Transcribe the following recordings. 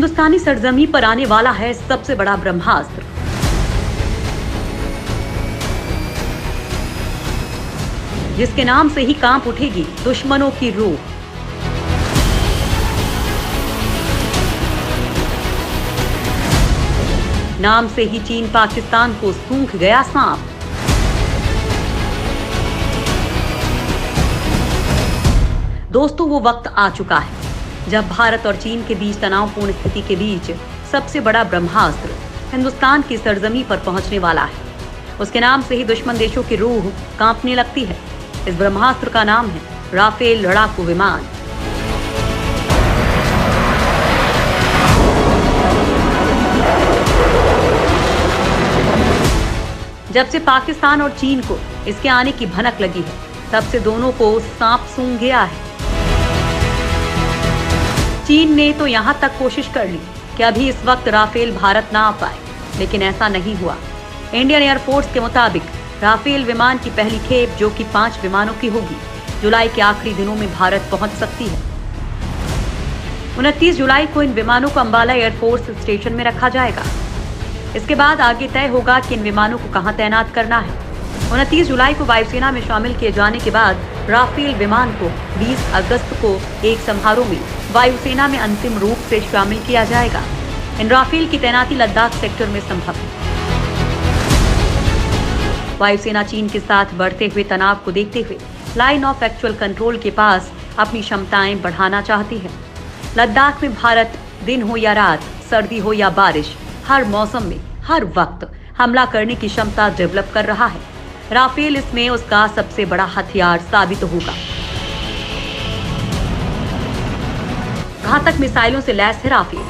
हिंदुस्तानी सरजमी पर आने वाला है सबसे बड़ा ब्रह्मास्त्र। जिसके नाम से ही कांप उठेगी दुश्मनों की रूह। नाम से ही चीन पाकिस्तान को सूंघ गया सांप। दोस्तों, वो वक्त आ चुका है जब भारत और चीन के बीच तनावपूर्ण स्थिति के बीच सबसे बड़ा ब्रह्मास्त्र हिंदुस्तान की सरजमी पर पहुंचने वाला है। उसके नाम से ही दुश्मन देशों की रूह कांपने लगती है। इस ब्रह्मास्त्र का नाम है राफेल लड़ाकू विमान। जब से पाकिस्तान और चीन को इसके आने की भनक लगी है, तब से दोनों को सांप सूंघ गया है। चीन ने तो यहां तक कोशिश कर ली कि अभी इस वक्त राफेल भारत ना आ पाए, लेकिन ऐसा नहीं हुआ। इंडियन एयरफोर्स के मुताबिक राफेल विमान की पहली खेप, जो कि 5 विमानों की होगी, जुलाई के आखिरी दिनों में भारत पहुंच सकती है। 29 जुलाई को इन विमानों को अंबाला एयरफोर्स स्टेशन में रखा जाएगा। इसके बाद आगे तय होगा कि इन विमानों को कहां तैनात करना है। 29 जुलाई को वायुसेना में शामिल किए जाने के बाद राफेल विमान को 20 अगस्त को एक समारोह में वायुसेना में अंतिम रूप से शामिल किया जाएगा। इन राफेल की तैनाती लद्दाख सेक्टर में संभव है। वायुसेना चीन के साथ बढ़ते हुए तनाव को देखते हुए लाइन ऑफ एक्चुअल कंट्रोल के पास अपनी क्षमताएं बढ़ाना चाहती है। लद्दाख में भारत दिन हो या रात, सर्दी हो या बारिश, हर मौसम में हर वक्त हमला करने की क्षमता डेवलप कर रहा है। राफेल इसमें उसका सबसे बड़ा हथियार साबित होगा। घातक मिसाइलों से लैस है राफेल।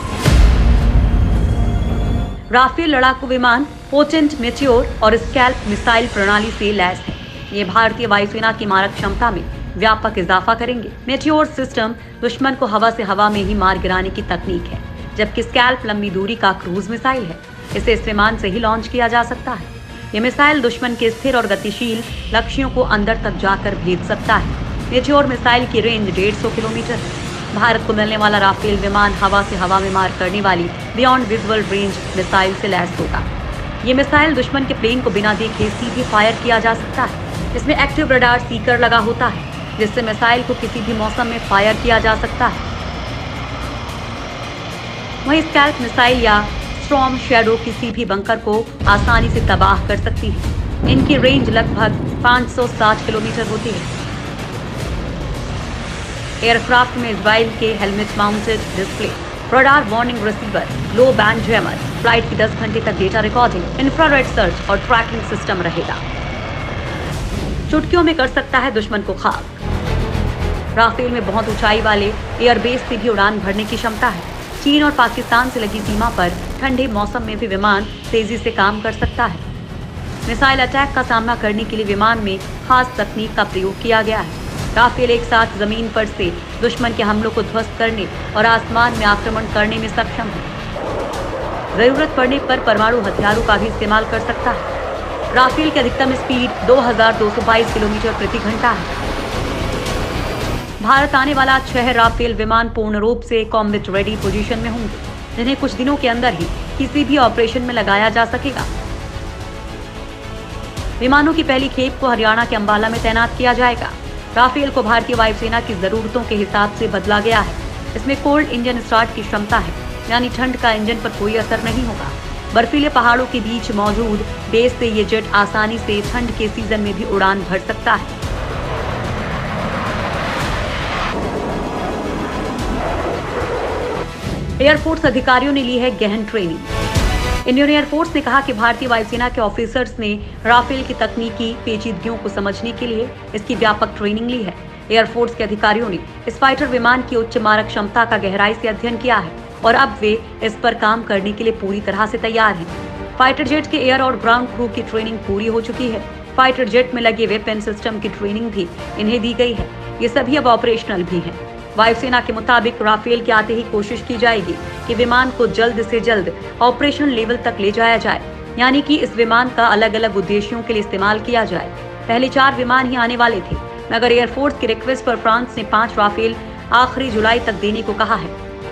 राफेल लड़ाकू विमान पोटेंट मेटियोर और स्कैल्प मिसाइल प्रणाली से लैस है। ये भारतीय वायुसेना की मारक क्षमता में व्यापक इजाफा करेंगे। मेटियोर सिस्टम दुश्मन को हवा से हवा में ही मार गिराने की तकनीक है, जबकि स्कैल्प लंबी दूरी का क्रूज मिसाइल है। इसे इस विमान से ही लॉन्च किया जा सकता है। ये मिसाइल दुश्मन के स्थिर और गतिशील लक्ष्यों को अंदर तक जाकर भेज सकता है। मेटियोर मिसाइल की रेंज 150 किलोमीटर है। भारत को मिलने वाला राफेल विमान हवा से हवा में मार करने वाली बियॉन्ड विजुअल रेंज मिसाइल से लैस होगा। ये मिसाइल दुश्मन के प्लेन को बिना देखे सीधे फायर किया जा सकता है। इसमें एक्टिव रडार सीकर लगा होता है, जिससे मिसाइल को किसी भी मौसम में फायर किया जा सकता है। वहीं स्कैल्प मिसाइल या स्टॉर्म शैडो किसी भी बंकर को आसानी से तबाह कर सकती है। इनकी रेंज लगभग 560 किलोमीटर होती है। एयरक्राफ्ट में इजराइल के helmet mounted display, radar warning receiver, लो बैंड जैमर, फ्लाइट की 10 घंटे तक डेटा रिकॉर्डिंग, इंफ्रारेड सर्च और ट्रैकिंग सिस्टम रहेगा। चुटकियों में कर सकता है दुश्मन को खाक। राफेल में बहुत ऊंचाई वाले एयरबेस से भी उड़ान भरने की क्षमता है। चीन और पाकिस्तान से लगी सीमा पर ठंडे मौसम में भी विमान तेजी से काम कर सकता है। मिसाइल अटैक का सामना करने के लिए विमान में खास तकनीक का प्रयोग किया गया है। राफेल एक साथ जमीन पर से दुश्मन के हमलों को ध्वस्त करने और आसमान में आक्रमण करने में सक्षम है। जरूरत पड़ने पर परमाणु हथियारों का भी इस्तेमाल कर सकता है। राफेल की अधिकतम स्पीड 2222 किलोमीटर प्रति घंटा है। भारत आने वाला 6 राफेल विमान पूर्ण रूप से कॉम्बैट रेडी पोजीशन में होंगे, जिन्हें कुछ दिनों के अंदर ही किसी भी ऑपरेशन में लगाया जा सकेगा। विमानों की पहली खेप को हरियाणा के अंबाला में तैनात किया जाएगा। राफेल को भारतीय वायुसेना की जरूरतों के हिसाब से बदला गया है। इसमें कोल्ड इंजन स्टार्ट की क्षमता है, यानी ठंड का इंजन पर कोई असर नहीं होगा। बर्फीले पहाड़ों के बीच मौजूद बेस से ये जेट आसानी से ठंड के सीजन में भी उड़ान भर सकता है। एयरफोर्स अधिकारियों ने ली है गहन ट्रेनिंग। इंडियन एयरफोर्स ने कहा कि भारतीय वायुसेना के ऑफिसर्स ने राफेल की तकनीकी पेचीदगियों को समझने के लिए इसकी व्यापक ट्रेनिंग ली है। एयरफोर्स के अधिकारियों ने इस फाइटर विमान की उच्च मारक क्षमता का गहराई से अध्ययन किया है और अब वे इस पर काम करने के लिए पूरी तरह से तैयार हैं। फाइटर जेट के एयर और ग्राउंड क्रू की ट्रेनिंग पूरी हो चुकी है। फाइटर जेट में लगे वेपन सिस्टम की ट्रेनिंग भी इन्हें दी गई है। ये सभी अब ऑपरेशनल भी हैं। वायुसेना के मुताबिक राफेल के आते ही कोशिश की जाएगी कि विमान को जल्द से जल्द ऑपरेशन लेवल तक ले जाया जाए, यानी कि इस विमान का अलग अलग उद्देश्यों के लिए इस्तेमाल किया जाए। पहले 4 विमान ही आने वाले थे, मगर एयरफोर्स की रिक्वेस्ट पर फ्रांस ने 5 राफेल आखिरी जुलाई तक देने को कहा है।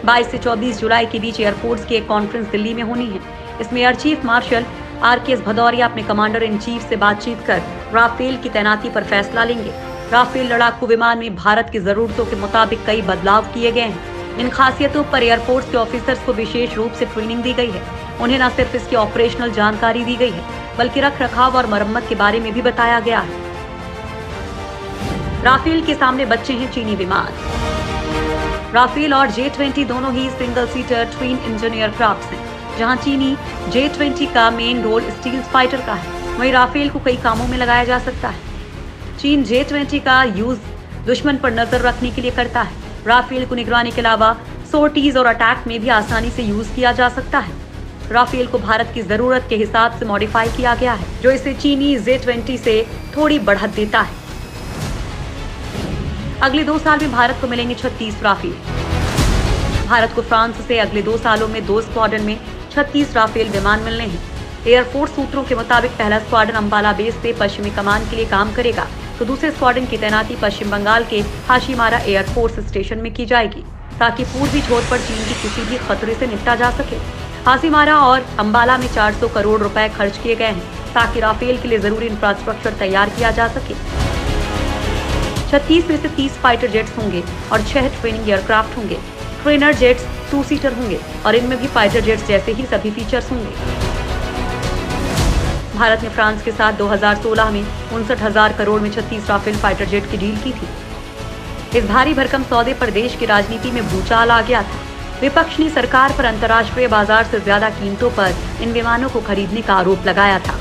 22 से 24 जुलाई के बीच एयरफोर्स की एक कॉन्फ्रेंस दिल्ली में होनी है। इसमें air chief marshal RKS Bhadauria अपने कमांडर इन चीफ से बातचीत कर राफेल की तैनाती पर फैसला लेंगे। राफेल लड़ाकू विमान में भारत की जरूरतों के मुताबिक कई बदलाव किए गए हैं। इन खासियतों पर एयरफोर्स के ऑफिसर्स को विशेष रूप से ट्रेनिंग दी गई है। उन्हें न सिर्फ इसकी ऑपरेशनल जानकारी दी गई है, बल्कि रख रखाव और मरम्मत के बारे में भी बताया गया है। राफेल के सामने बच्चे हैं चीनी विमान। राफेल और J-20 दोनों ही single seater twin engine aircraft हैं, जहां चीनी J-20 का मेन रोल स्टील फाइटर का है, वहीं राफेल को कई कामों में लगाया जा सकता है। चीन J-20 का यूज दुश्मन पर नजर रखने के लिए करता है। राफेल को निगरानी के अलावा सोर्टीज और अटैक में भी आसानी से यूज किया जा सकता है। राफेल को भारत की जरूरत के हिसाब से मॉडिफाई किया गया है, जो इसे चीनी J-20 से थोड़ी बढ़त देता है। अगले 2 साल में भारत को मिलेंगे 36 राफेल। भारत को फ्रांस से अगले 2 सालों में 2 स्क्वाड्रन में 36 राफेल विमान मिलने हैं। एयरफोर्स सूत्रों के मुताबिक पहला स्क्वाड्रन अंबाला बेस से पश्चिमी कमान के लिए काम करेगा, तो दूसरे स्क्वाड्रन की तैनाती पश्चिम बंगाल के हाशीमारा एयरफोर्स स्टेशन में की जाएगी, ताकि पूर्वी छोर पर चीन की किसी भी खतरे से निपटा जा सके। हाशीमारा और अंबाला में 400 करोड़ रुपए खर्च किए गए हैं, ताकि राफेल के लिए जरूरी इंफ्रास्ट्रक्चर तैयार किया जा सके। 36 में से 30 फाइटर जेट्स होंगे और 6 ट्रेनिंग एयरक्राफ्ट होंगे। ट्रेनर जेट्स 2 सीटर होंगे और इनमें भी फाइटर जेट्स जैसे ही सभी फीचर्स होंगे। भारत ने फ्रांस के साथ 2016 में 59,000 करोड़ में 36 राफेल फाइटर जेट की डील की थी। इस भारी भरकम सौदे पर देश की राजनीति में भूचाल आ गया था। विपक्ष ने सरकार पर अंतर्राष्ट्रीय बाजार से ज्यादा कीमतों पर इन विमानों को खरीदने का आरोप लगाया था।